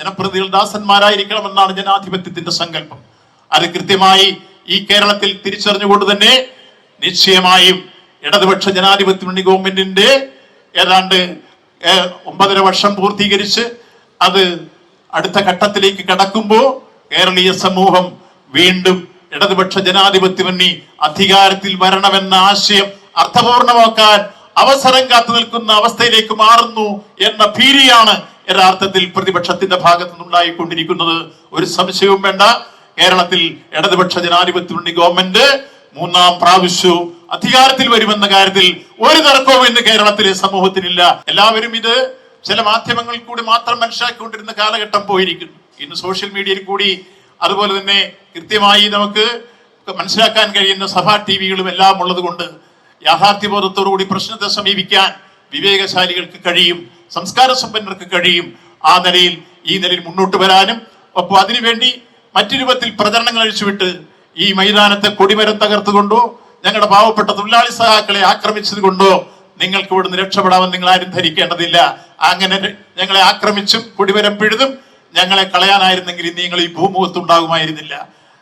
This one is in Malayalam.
ജനപ്രതിനിധികൾ ദാസന്മാരായിരിക്കണമെന്നാണ് ജനാധിപത്യത്തിന്റെ സങ്കല്പം. അത് കൃത്യമായി ഈ കേരളത്തിൽ തിരിച്ചറിഞ്ഞുകൊണ്ട് തന്നെ നിശ്ചയമായും ഇടതുപക്ഷ ജനാധിപത്യ മുന്നണി ഗവൺമെന്റിന്റെ ഏതാണ്ട് 9.5 വർഷം പൂർത്തീകരിച്ച് അത് അടുത്ത ഘട്ടത്തിലേക്ക് കടക്കുമ്പോൾ കേരളീയ സമൂഹം വീണ്ടും ഇടതുപക്ഷ ജനാധിപത്യ മുന്നണി അധികാരത്തിൽ വരണമെന്ന ആശയം അർത്ഥപൂർണമാക്കാൻ അവസരം കാത്തു നിൽക്കുന്ന അവസ്ഥയിലേക്ക് മാറുന്നു എന്ന ഭീതിയാണ് യഥാർത്ഥത്തിൽ പ്രതിപക്ഷത്തിന്റെ ഭാഗത്തു നിന്നുണ്ടായിക്കൊണ്ടിരിക്കുന്നത്. ഒരു സംശയവും വേണ്ട, കേരളത്തിൽ ഇടതുപക്ഷ ജനാധിപത്യ മുന്നണി ഗവൺമെന്റ് 3ാം പ്രാവശ്യവും അധികാരത്തിൽ വരുമെന്ന കാര്യത്തിൽ ഒരു തർക്കവും ഇന്ന് കേരളത്തിലെ സമൂഹത്തിനില്ല. എല്ലാവരും ഇത് ചില മാധ്യമങ്ങളിൽ കൂടി മാത്രം മനസ്സിലാക്കിക്കൊണ്ടിരുന്ന കാലഘട്ടം പോയിരിക്കുന്നു. ഇന്ന് സോഷ്യൽ മീഡിയയിൽ കൂടി അതുപോലെ തന്നെ കൃത്യമായി നമുക്ക് മനസ്സിലാക്കാൻ കഴിയുന്ന സഭാ ടിവികളും എല്ലാം ഉള്ളത് കൊണ്ട് യാഥാർത്ഥ്യബോധത്തോടുകൂടി പ്രശ്നത്തെ സമീപിക്കാൻ വിവേകശാലികൾക്ക് കഴിയും, സംസ്കാര സമ്പന്നർക്ക് കഴിയും. ഈ നിലയിൽ മുന്നോട്ട് വരാനും ഒപ്പം അതിനുവേണ്ടി മറ്റു രൂപത്തിൽ പ്രചരണങ്ങൾ അഴിച്ചുവിട്ട് ഈ മൈതാനത്തെ കൊടിമരം തകർത്തുകൊണ്ടോ ഞങ്ങളുടെ പാവപ്പെട്ട തൊഴിലാളി സഹാക്കളെ ആക്രമിച്ചത് കൊണ്ടോ നിങ്ങൾക്ക് ഇവിടുന്ന് രക്ഷപ്പെടാമെന്ന് നിങ്ങൾ ആരും ധരിക്കേണ്ടതില്ല. അങ്ങനെ ഞങ്ങളെ ആക്രമിച്ചും കൊടിമരം പിഴുതും ഞങ്ങളെ കളയാനായിരുന്നെങ്കിൽ ഇന്ന് നിങ്ങൾ ഈ ഭൂമുഖത്തുണ്ടാകുമായിരുന്നില്ല.